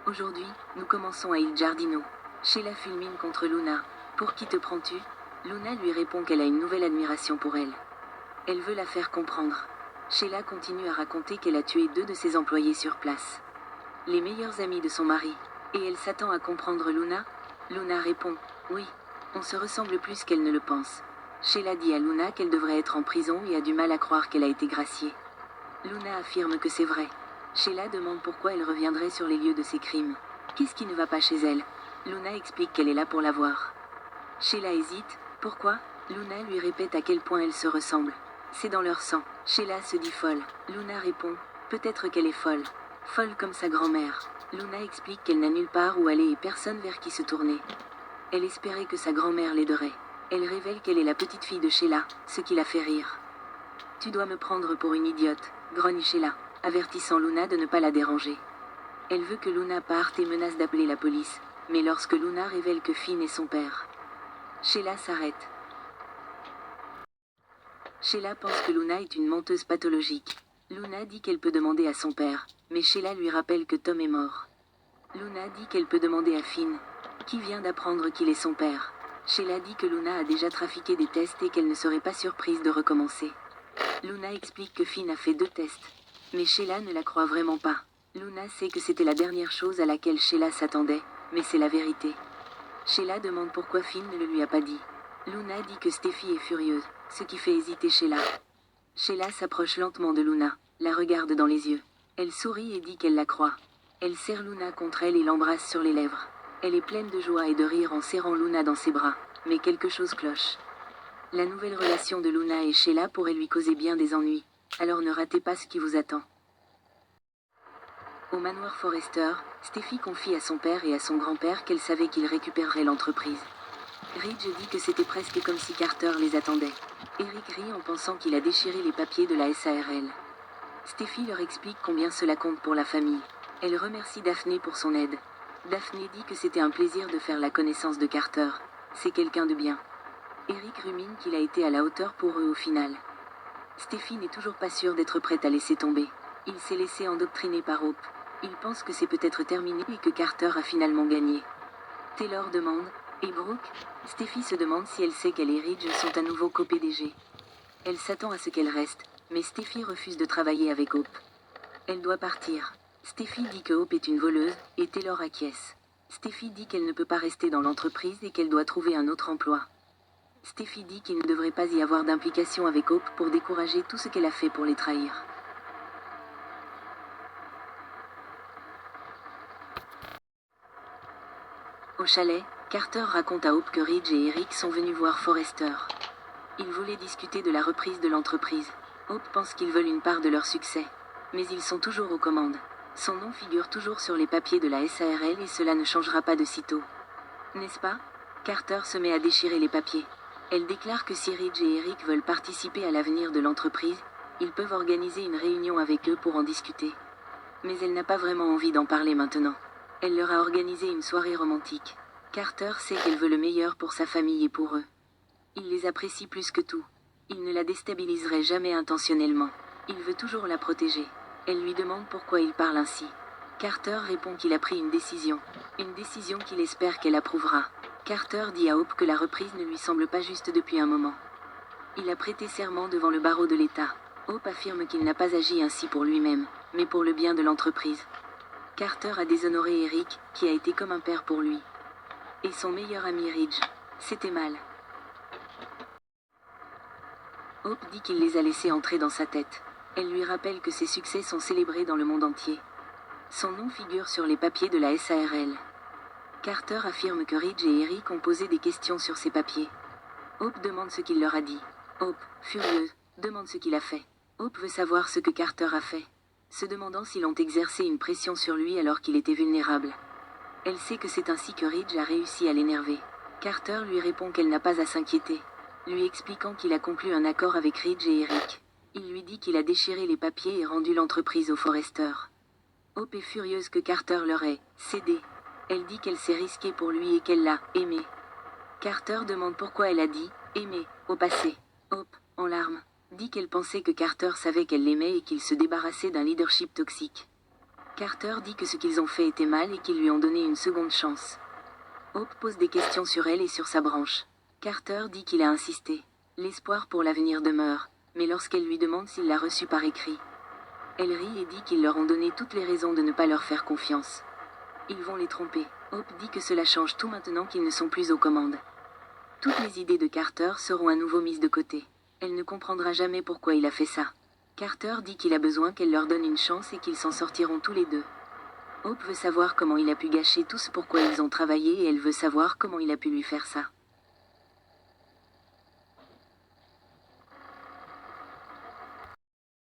Aujourd'hui, nous commençons à Il Giardino. Sheila fulmine contre Luna. Pour qui te prends-tu? Luna lui répond qu'elle a une nouvelle admiration pour elle. Elle veut la faire comprendre. Sheila continue à raconter qu'elle a tué 2 de ses employés sur place. Les meilleurs amis de son mari. Et elle s'attend à comprendre Luna? Luna répond, oui. On se ressemble plus qu'elle ne le pense. Sheila dit à Luna qu'elle devrait être en prison et a du mal à croire qu'elle a été graciée. Luna affirme que c'est vrai. Sheila demande pourquoi elle reviendrait sur les lieux de ses crimes. Qu'est-ce qui ne va pas chez elle? Luna explique qu'elle est là pour la voir. Sheila hésite. Pourquoi? Luna lui répète à quel point elles se ressemblent. C'est dans leur sang. Sheila se dit folle. Luna répond. Peut-être qu'elle est folle. Folle comme sa grand-mère. Luna explique qu'elle n'a nulle part où aller et personne vers qui se tourner. Elle espérait que sa grand-mère l'aiderait. Elle révèle qu'elle est la petite fille de Sheila, ce qui la fait rire. Tu dois me prendre pour une idiote, grogne Sheila, avertissant Luna de ne pas la déranger. Elle veut que Luna parte et menace d'appeler la police, mais lorsque Luna révèle que Finn est son père, Sheila s'arrête. Sheila pense que Luna est une menteuse pathologique. Luna dit qu'elle peut demander à son père, mais Sheila lui rappelle que Tom est mort. Luna dit qu'elle peut demander à Finn, qui vient d'apprendre qu'il est son père. Sheila dit que Luna a déjà trafiqué des tests et qu'elle ne serait pas surprise de recommencer. Luna explique que Finn a fait 2 tests, mais Sheila ne la croit vraiment pas. Luna sait que c'était la dernière chose à laquelle Sheila s'attendait, mais c'est la vérité. Sheila demande pourquoi Finn ne le lui a pas dit. Luna dit que Steffi est furieuse, ce qui fait hésiter Sheila. Sheila s'approche lentement de Luna, la regarde dans les yeux. Elle sourit et dit qu'elle la croit. Elle serre Luna contre elle et l'embrasse sur les lèvres. Elle est pleine de joie et de rire en serrant Luna dans ses bras, mais quelque chose cloche. La nouvelle relation de Luna et Sheila pourrait lui causer bien des ennuis, alors ne ratez pas ce qui vous attend. Au manoir Forrester, Steffi confie à son père et à son grand-père qu'elle savait qu'ils récupéreraient l'entreprise. Ridge dit que c'était presque comme si Carter les attendait. Eric rit en pensant qu'il a déchiré les papiers de la SARL. Steffi leur explique combien cela compte pour la famille. Elle remercie Daphné pour son aide. Daphné dit que c'était un plaisir de faire la connaissance de Carter. C'est quelqu'un de bien. Eric rumine qu'il a été à la hauteur pour eux au final. Steffi n'est toujours pas sûre d'être prête à laisser tomber. Il s'est laissé endoctriner par Hope. Il pense que c'est peut-être terminé et que Carter a finalement gagné. Taylor demande, et Brooke? Steffi se demande si elle sait qu'elle et Ridge sont à nouveau co-PDG. Elle s'attend à ce qu'elle reste, mais Steffi refuse de travailler avec Hope. Elle doit partir. Steffi dit que Hope est une voleuse, et Taylor acquiesce. Steffi dit qu'elle ne peut pas rester dans l'entreprise et qu'elle doit trouver un autre emploi. Steffi dit qu'il ne devrait pas y avoir d'implication avec Hope pour décourager tout ce qu'elle a fait pour les trahir. Au chalet, Carter raconte à Hope que Ridge et Eric sont venus voir Forrester. Ils voulaient discuter de la reprise de l'entreprise. Hope pense qu'ils veulent une part de leur succès. Mais ils sont toujours aux commandes. Son nom figure toujours sur les papiers de la SARL et cela ne changera pas de sitôt. N'est-ce pas? Carter se met à déchirer les papiers. Elle déclare que si Ridge et Eric veulent participer à l'avenir de l'entreprise, ils peuvent organiser une réunion avec eux pour en discuter. Mais elle n'a pas vraiment envie d'en parler maintenant. Elle leur a organisé une soirée romantique. Carter sait qu'elle veut le meilleur pour sa famille et pour eux. Il les apprécie plus que tout. Il ne la déstabiliserait jamais intentionnellement. Il veut toujours la protéger. Elle lui demande pourquoi il parle ainsi. Carter répond qu'il a pris une décision qu'il espère qu'elle approuvera. Carter dit à Hope que la reprise ne lui semble pas juste depuis un moment. Il a prêté serment devant le barreau de l'État. Hope affirme qu'il n'a pas agi ainsi pour lui-même, mais pour le bien de l'entreprise. Carter a déshonoré Eric, qui a été comme un père pour lui. Et son meilleur ami Ridge. C'était mal. Hope dit qu'il les a laissés entrer dans sa tête. Elle lui rappelle que ses succès sont célébrés dans le monde entier. Son nom figure sur les papiers de la SARL. Carter affirme que Ridge et Eric ont posé des questions sur ces papiers. Hope demande ce qu'il leur a dit. Hope, furieuse, demande ce qu'il a fait. Hope veut savoir ce que Carter a fait, se demandant s'ils ont exercé une pression sur lui alors qu'il était vulnérable. Elle sait que c'est ainsi que Ridge a réussi à l'énerver. Carter lui répond qu'elle n'a pas à s'inquiéter, lui expliquant qu'il a conclu un accord avec Ridge et Eric. Il lui dit qu'il a déchiré les papiers et rendu l'entreprise aux Forrester. Hope est furieuse que Carter leur ait cédé. Elle dit qu'elle s'est risquée pour lui et qu'elle l'a aimé. Carter demande pourquoi elle a dit « aimer » au passé. Hope, en larmes, dit qu'elle pensait que Carter savait qu'elle l'aimait et qu'il se débarrassait d'un leadership toxique. Carter dit que ce qu'ils ont fait était mal et qu'ils lui ont donné une seconde chance. Hope pose des questions sur elle et sur sa branche. Carter dit qu'il a insisté. L'espoir pour l'avenir demeure, mais lorsqu'elle lui demande s'il l'a reçu par écrit, elle rit et dit qu'ils leur ont donné toutes les raisons de ne pas leur faire confiance. Ils vont les tromper. Hope dit que cela change tout maintenant qu'ils ne sont plus aux commandes. Toutes les idées de Carter seront à nouveau mises de côté. Elle ne comprendra jamais pourquoi il a fait ça. Carter dit qu'il a besoin qu'elle leur donne une chance et qu'ils s'en sortiront tous les deux. Hope veut savoir comment il a pu gâcher tout ce pourquoi ils ont travaillé et elle veut savoir comment il a pu lui faire ça.